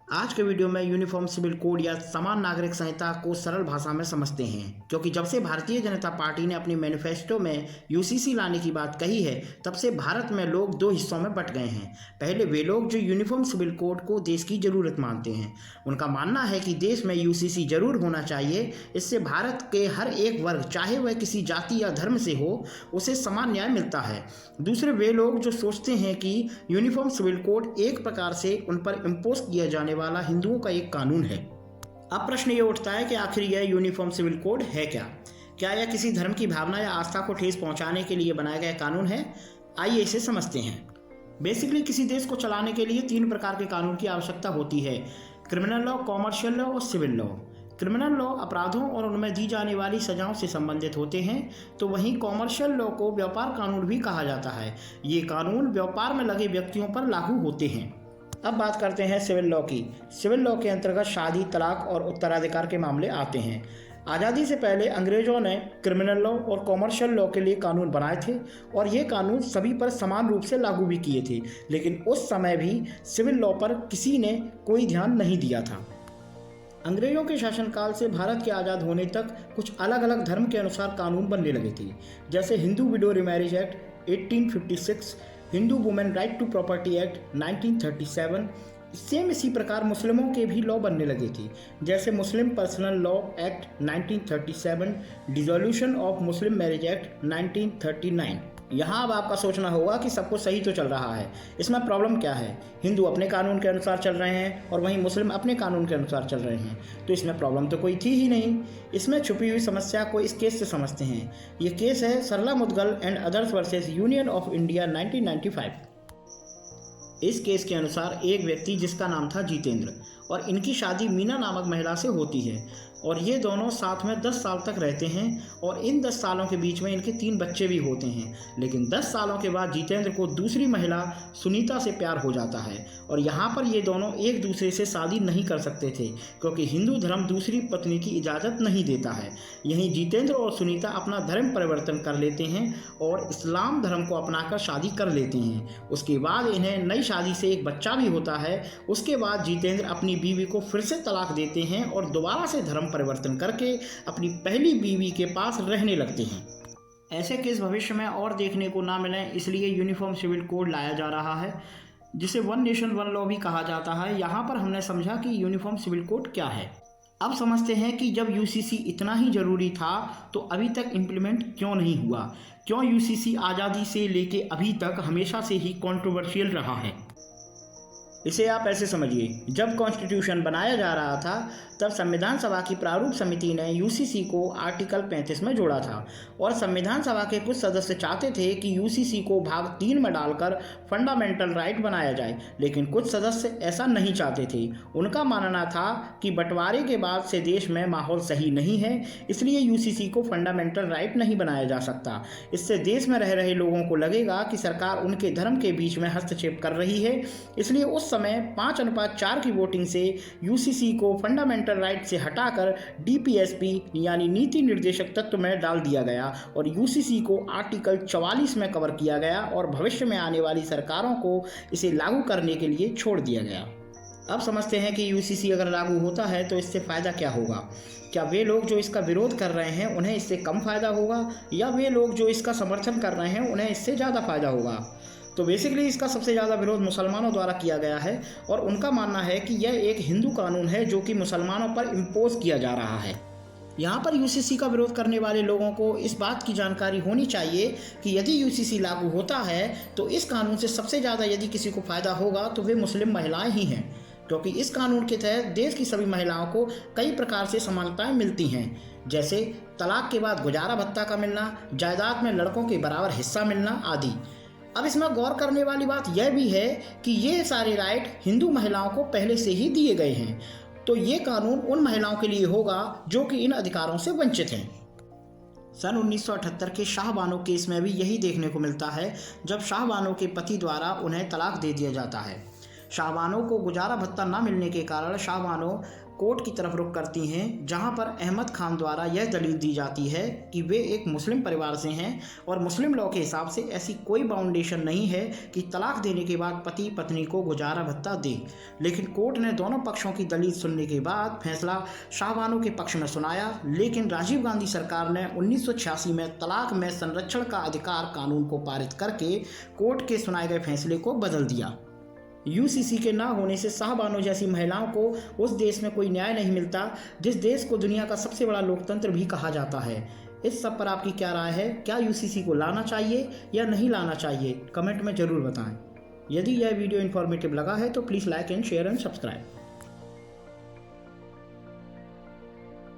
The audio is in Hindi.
आज के वीडियो में यूनिफॉर्म सिविल कोड या समान नागरिक संहिता को सरल भाषा में समझते हैं, क्योंकि जब से भारतीय जनता पार्टी ने अपनी मैनिफेस्टो में यूसीसी लाने की बात कही है, तब से भारत में लोग दो हिस्सों में बंट गए हैं। पहले वे लोग जो यूनिफॉर्म सिविल कोड को देश की जरूरत मानते हैं, उनका मानना है कि देश में यूसीसी जरूर होना चाहिए। इससे भारत के हर एक वर्ग, चाहे वह किसी जाति या धर्म से हो, उसे समान न्याय मिलता है। दूसरे वे लोग जो सोचते हैं कि यूनिफॉर्म सिविल कोड एक प्रकार से उन पर इम्पोज किया जाने वाला हिंदुओं का एक कानून है। अब प्रश्न ये उठता है कि आखिर यह यूनिफॉर्म सिविल कोड है क्या यह किसी धर्म की भावना या आस्था को ठेस पहुंचाने के लिए बनाया गया कानून है? आइए इसे समझते हैं। बेसिकली किसी देश को चलाने के लिए 3 प्रकार के कानून की आवश्यकता होती है: क्रिमिनल लॉ, कॉमर्शियल लॉ और सिविल लॉ। क्रिमिनल लॉ अपराधों और उनमें दी जाने वाली सजाओं से संबंधित होते हैं, तो वहीं कॉमर्शियल लॉ को व्यापार कानून भी कहा जाता है। ये कानून व्यापार में लगे व्यक्तियों पर लागू होते हैं। अब बात करते हैं सिविल लॉ की। सिविल लॉ के अंतर्गत शादी, तलाक और उत्तराधिकार के मामले आते हैं। आज़ादी से पहले अंग्रेजों ने क्रिमिनल लॉ और कॉमर्शियल लॉ के लिए कानून बनाए थे और ये कानून सभी पर समान रूप से लागू भी किए थे, लेकिन उस समय भी सिविल लॉ पर किसी ने कोई ध्यान नहीं दिया था। अंग्रेजों के शासनकाल से भारत के आज़ाद होने तक कुछ अलग अलग धर्म के अनुसार कानून बनने लगे थे, जैसे Hindu widow remarriage act 1856, Hindu women right to property act 1937। सेम इसी प्रकार मुस्लिमों के भी लॉ बनने लगे थे, जैसे Muslim personal law act 1937, dissolution of Muslim marriage act 1939। यहाँ अब आपका सोचना होगा कि सब कुछ सही तो चल रहा है, इसमें प्रॉब्लम क्या है? हिंदू अपने कानून के अनुसार चल रहे हैं और वहीं मुस्लिम अपने कानून के अनुसार चल रहे हैं, तो इसमें प्रॉब्लम तो कोई थी ही नहीं। इसमें छुपी हुई समस्या को इस केस से समझते हैं। ये केस है Sarla Mudgal and others versus union of India 1995। इस केस के अनुसार एक व्यक्ति जिसका नाम था जितेंद्र और इनकी शादी मीना नामक महिला से होती है और ये दोनों साथ में 10 साल तक रहते हैं और इन 10 सालों के बीच में इनके 3 बच्चे भी होते हैं। लेकिन 10 सालों के बाद जितेंद्र को दूसरी महिला सुनीता से प्यार हो जाता है और यहाँ पर ये दोनों एक दूसरे से शादी नहीं कर सकते थे, क्योंकि हिंदू धर्म दूसरी पत्नी की इजाज़त नहीं देता है। यहीं जितेंद्र और सुनीता अपना धर्म परिवर्तन कर लेते हैं और इस्लाम धर्म को अपनाकर शादी कर लेते हैं। उसके बाद इन्हें नई शादी से एक बच्चा भी होता है। उसके बाद जितेंद्र अपनी बीवी को फिर से तलाक देते हैं और दोबारा से धर्म परिवर्तन करके अपनी पहली बीवी के पास रहने लगते हैं। ऐसे केस भविष्य में और देखने को ना मिले, इसलिए यूनिफॉर्म सिविल कोड लाया जा रहा है, जिसे वन नेशन वन लॉ भी कहा जाता है। यहाँ पर हमने समझा कि यूनिफॉर्म सिविल कोड क्या है। अब समझते हैं कि जब यूसीसी इतना ही जरूरी था तो अभी तक इम्प्लीमेंट क्यों नहीं हुआ? क्यों यूसीसी आज़ादी से लेके अभी तक हमेशा से ही कंट्रोवर्शियल रहा है? इसे आप ऐसे समझिए, जब कॉन्स्टिट्यूशन बनाया जा रहा था तब संविधान सभा की प्रारूप समिति ने यूसीसी को आर्टिकल 35 में जोड़ा था और संविधान सभा के कुछ सदस्य चाहते थे कि यूसीसी को भाग 3 में डालकर फंडामेंटल राइट बनाया जाए, लेकिन कुछ सदस्य ऐसा नहीं चाहते थे। उनका मानना था कि बंटवारे के बाद से देश में माहौल सही नहीं है, इसलिए यूसीसी को फंडामेंटल राइट नहीं बनाया जा सकता। इससे देश में रह रहे लोगों को लगेगा कि सरकार उनके धर्म के बीच में हस्तक्षेप कर रही है। इसलिए उस समय 5:4 की वोटिंग से यूसीसी को फंडामेंटल राइट से हटाकर डीपीएसपी यानी नीति निर्देशक तत्व में डाल दिया गया और यूसीसी को आर्टिकल 44 में कवर किया गया और भविष्य में आने वाली सरकारों को इसे लागू करने के लिए छोड़ दिया गया। अब समझते हैं कि यूसीसी अगर लागू होता है तो इससे फ़ायदा क्या होगा। क्या वे लोग जो इसका विरोध कर रहे हैं उन्हें इससे कम फ़ायदा होगा, या वे लोग जो इसका समर्थन कर रहे हैं उन्हें इससे ज़्यादा फ़ायदा होगा? तो बेसिकली इसका सबसे ज़्यादा विरोध मुसलमानों द्वारा किया गया है और उनका मानना है कि यह एक हिंदू कानून है जो कि मुसलमानों पर इम्पोज किया जा रहा है। यहाँ पर यूसीसी का विरोध करने वाले लोगों को इस बात की जानकारी होनी चाहिए कि यदि यूसीसी लागू होता है तो इस कानून से सबसे ज़्यादा यदि किसी को फ़ायदा होगा तो वे मुस्लिम महिलाएं ही हैं, क्योंकि इस कानून के तहत देश की सभी महिलाओं को कई प्रकार से समानताएं मिलती हैं, जैसे तलाक के बाद गुजारा भत्ता का मिलना, जायदाद में लड़कों के बराबर हिस्सा मिलना आदि। अब इसमें गौर करने वाली बात यह भी है कि ये सारे राइट हिंदू महिलाओं को पहले से ही दिए गए हैं, तो ये कानून उन महिलाओं के लिए होगा जो कि इन अधिकारों से वंचित हैं। सन 1978 के शाहबानो केस में भी यही देखने को मिलता है, जब शाहबानो के पति द्वारा उन्हें तलाक दे दिया जाता है। शाहबानों को गुजारा भत्ता न मिलने के कारण शाहबानों कोर्ट की तरफ रुख करती हैं, जहां पर अहमद खान द्वारा यह दलील दी जाती है कि वे एक मुस्लिम परिवार से हैं और मुस्लिम लॉ के हिसाब से ऐसी कोई बाउंडेशन नहीं है कि तलाक देने के बाद पति पत्नी को गुजारा भत्ता दे। लेकिन कोर्ट ने दोनों पक्षों की दलील सुनने के बाद फैसला शाहबानों के पक्ष में सुनाया। लेकिन राजीव गांधी सरकार ने 1986 में तलाक में संरक्षण का अधिकार कानून को पारित करके कोर्ट के सुनाए गए फैसले को बदल दिया। यूसीसी के ना होने से शाहबानों जैसी महिलाओं को उस देश में कोई न्याय नहीं मिलता जिस देश को दुनिया का सबसे बड़ा लोकतंत्र भी कहा जाता है। इस सब पर आपकी क्या राय है? क्या यूसीसी को लाना चाहिए या नहीं लाना चाहिए? कमेंट में ज़रूर बताएं। यदि यह वीडियो इन्फॉर्मेटिव लगा है तो please like and share and subscribe.